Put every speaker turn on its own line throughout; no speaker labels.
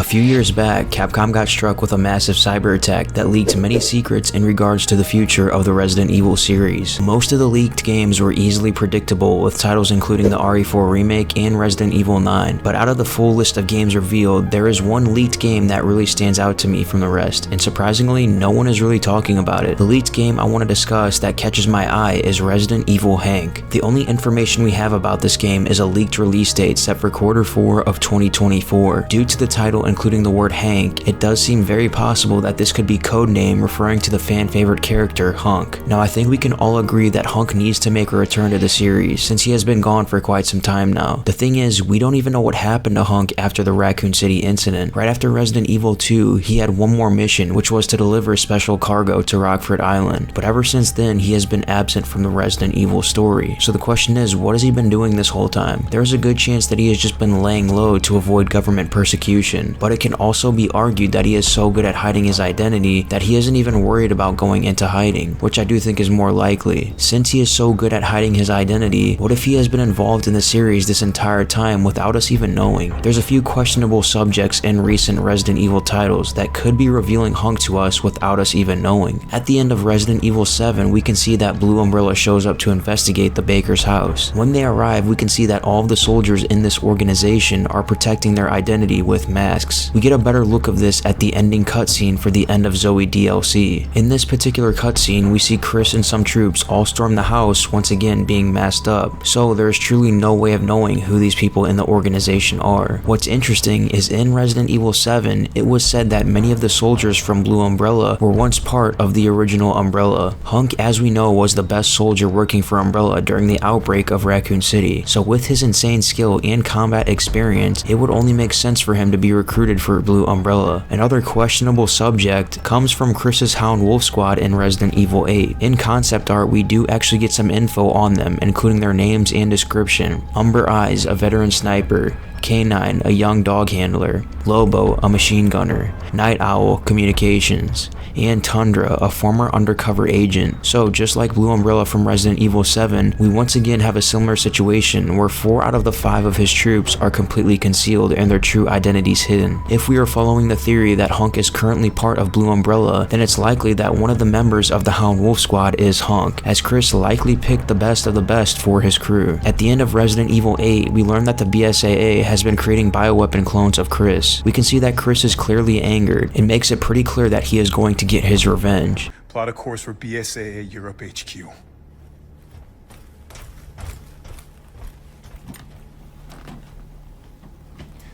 few years back, Capcom got struck with a massive cyber attack that leaked many secrets in regards to the future of the Resident Evil series. Most of the leaked games were easily predictable, with titles including the RE4 remake and Resident Evil 9, but out of the full list of games revealed, there is one leaked game that really stands out to me from the rest, and surprisingly, no one is really talking about it. The leaked game I want to discuss that catches my eye is Resident Evil Hank. The only information we have about this game is a leaked release date set for Q4 of 2024. Due to the title including the word Hank, it does seem very possible that this could be codename referring to the fan favorite character Hunk. Now I think we can all agree that Hunk needs to make a return to the series since he has been gone for quite some time now. The thing is, we don't even know what happened to Hunk after the Raccoon City incident. Right after Resident Evil 2, he had one more mission, which was to deliver special cargo to Rockford Island, but ever since then he has been absent from the Resident Evil story. So the question is, what has he been doing this whole time? There is a good chance that he has just been laying low to avoid government persecution, but it can also be argued that he is so good at hiding his identity that he isn't even worried about going into hiding, which I do think is more likely. Since he is so good at hiding his identity, what if he has been involved in the series this entire time without us even knowing? There's a few questionable subjects in recent Resident Evil titles that could be revealing Hunk to us without us even knowing. At the end of Resident Evil 7, we can see that Blue Umbrella shows up to investigate the Baker's house. When they arrive, we can see that all of the soldiers in this organization are protecting their identity with masks. We get a better look of this at the ending cutscene for the End of Zoe DLC. In this particular cutscene, we see Chris and some troops all storm the house, once again being masked up, so there is truly no way of knowing who these people in the organization are. What's interesting is in Resident Evil 7, it was said that many of the soldiers from Blue Umbrella were once part of the original Umbrella. Hunk, as we know, was the best soldier working for Umbrella during the outbreak of Raccoon City, so with his insane skill and combat experience, it would only make sense for him to be recruited for Blue Umbrella. Another questionable subject comes from Chris's Hound Wolf Squad in Resident Evil 8. In concept art, we do actually get some info on them, including their names and description. Umber Eyes, a veteran sniper. K9, a young dog handler. Lobo, a machine gunner. Night Owl, communications. And Tundra, a former undercover agent. So just like Blue Umbrella from Resident Evil 7, we once again have a similar situation where 4 out of the 5 of his troops are completely concealed and their true identities hidden. If we are following the theory that Hunk is currently part of Blue Umbrella, then it's likely that one of the members of the Hound Wolf Squad is Hunk, as Chris likely picked the best of the best for his crew. At the end of Resident Evil 8, we learn that the BSAA has been creating bioweapon clones of Chris. We can see that Chris is clearly angered. It makes it pretty clear that he is going to get his revenge.
Plot a course for BSAA Europe HQ.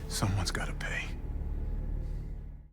Someone's gotta pay.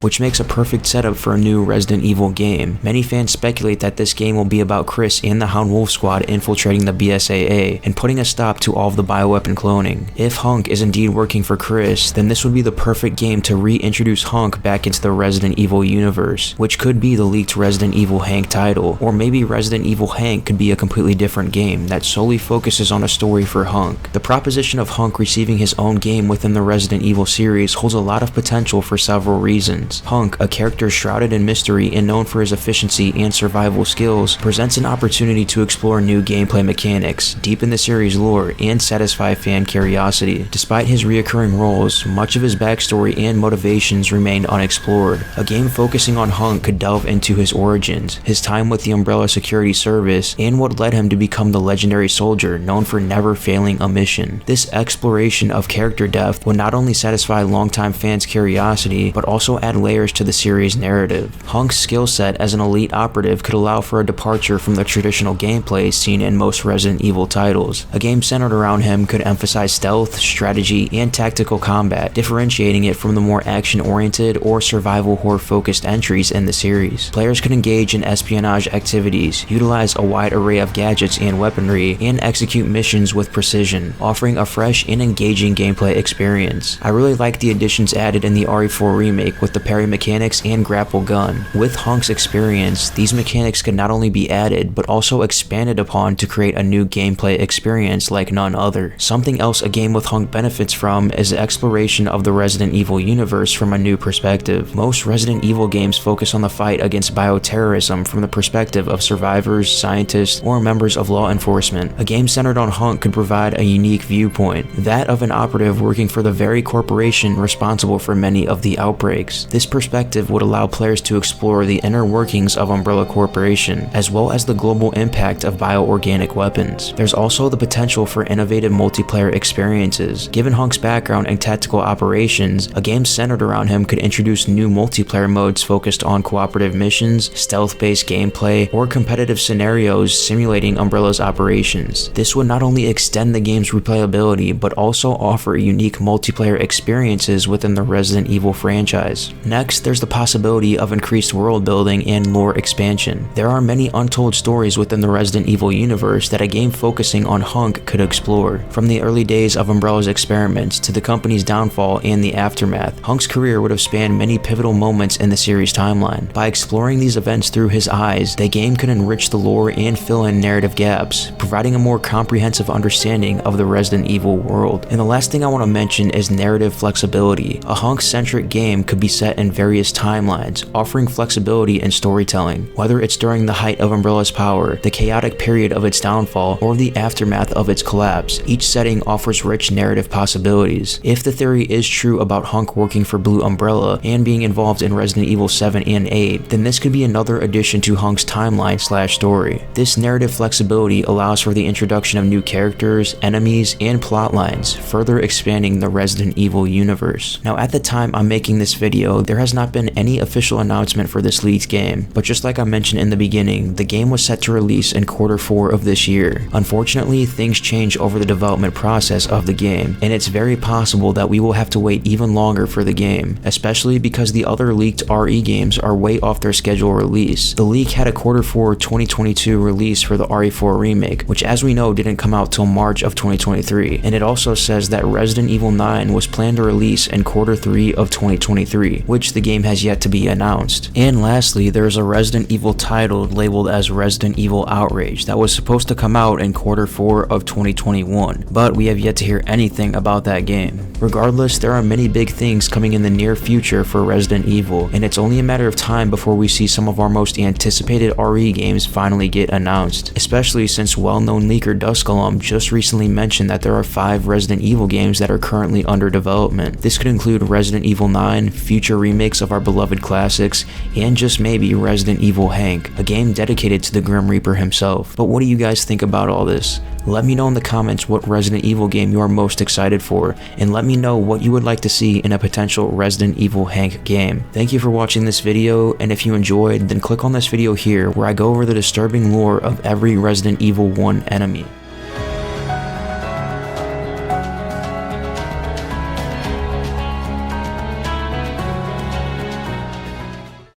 Which makes a perfect setup for a new Resident Evil game. Many fans speculate that this game will be about Chris and the Hound Wolf Squad infiltrating the BSAA and putting a stop to all of the bioweapon cloning. If Hunk is indeed working for Chris, then this would be the perfect game to reintroduce Hunk back into the Resident Evil universe, which could be the leaked Resident Evil Hank title, or maybe Resident Evil Hank could be a completely different game that solely focuses on a story for Hunk. The proposition of Hunk receiving his own game within the Resident Evil series holds a lot of potential for several reasons. Hunk, a character shrouded in mystery and known for his efficiency and survival skills, presents an opportunity to explore new gameplay mechanics, deepen the series lore, and satisfy fan curiosity. Despite his reoccurring roles, much of his backstory and motivations remain unexplored. A game focusing on Hunk could delve into his origins, his time with the Umbrella Security Service, and what led him to become the legendary soldier known for never failing a mission. This exploration of character depth would not only satisfy longtime fans' curiosity, but also add layers to the series' narrative. Hunk's skill set as an elite operative could allow for a departure from the traditional gameplay seen in most Resident Evil titles. A game centered around him could emphasize stealth, strategy, and tactical combat, differentiating it from the more action-oriented or survival horror-focused entries in the series. Players could engage in espionage activities, utilize a wide array of gadgets and weaponry, and execute missions with precision, offering a fresh and engaging gameplay experience. I really like the additions added in the RE4 remake with the parry mechanics and grapple gun. With Hunk's experience, these mechanics could not only be added, but also expanded upon to create a new gameplay experience like none other. Something else a game with Hunk benefits from is the exploration of the Resident Evil universe from a new perspective. Most Resident Evil games focus on the fight against bioterrorism from the perspective of survivors, scientists, or members of law enforcement. A game centered on Hunk could provide a unique viewpoint, that of an operative working for the very corporation responsible for many of the outbreaks. This perspective would allow players to explore the inner workings of Umbrella Corporation, as well as the global impact of bioorganic weapons. There's also the potential for innovative multiplayer experiences. Given Hunk's background in tactical operations, a game centered around him could introduce new multiplayer modes focused on cooperative missions, stealth-based gameplay, or competitive scenarios simulating Umbrella's operations. This would not only extend the game's replayability, but also offer unique multiplayer experiences within the Resident Evil franchise. Next, there's the possibility of increased world building and lore expansion. There are many untold stories within the Resident Evil universe that a game focusing on Hunk could explore. From the early days of Umbrella's experiments to the company's downfall and the aftermath, Hunk's career would have spanned many pivotal moments in the series timeline. By exploring these events through his eyes, the game could enrich the lore and fill in narrative gaps, providing a more comprehensive understanding of the Resident Evil world. And the last thing I want to mention is narrative flexibility. A Hunk-centric game could be set in various timelines, offering flexibility in storytelling. Whether it's during the height of Umbrella's power, the chaotic period of its downfall, or the aftermath of its collapse, each setting offers rich narrative possibilities. If the theory is true about Hunk working for Blue Umbrella and being involved in Resident Evil 7 and 8, then this could be another addition to Hunk's timeline/story. This narrative flexibility allows for the introduction of new characters, enemies, and plot lines, further expanding the Resident Evil universe. Now, at the time I'm making this video, there has not been any official announcement for this leaked game, but just like I mentioned in the beginning, the game was set to release in Q4 of this year. Unfortunately, things change over the development process of the game, and it's very possible that we will have to wait even longer for the game, especially because the other leaked RE games are way off their scheduled release. The leak had a Q4 2022 release for the RE4 remake, which as we know didn't come out till March of 2023, and it also says that Resident Evil 9 was planned to release in Q3 of 2023, which the game has yet to be announced. And lastly, there is a Resident Evil title labeled as Resident Evil Outrage that was supposed to come out in Q4 of 2021, but we have yet to hear anything about that game. Regardless, there are many big things coming in the near future for Resident Evil, and it's only a matter of time before we see some of our most anticipated RE games finally get announced, especially since well-known leaker Duskalum just recently mentioned that there are 5 Resident Evil games that are currently under development. This could include Resident Evil 9, future remakes of our beloved classics, and just maybe Resident Evil Hank, a game dedicated to the Grim Reaper himself. But what do you guys think about all this? Let me know in the comments what Resident Evil game you are most excited for, and let me know what you would like to see in a potential Resident Evil Hank game. Thank you for watching this video, and if you enjoyed, then click on this video here where I go over the disturbing lore of every Resident Evil 1 enemy.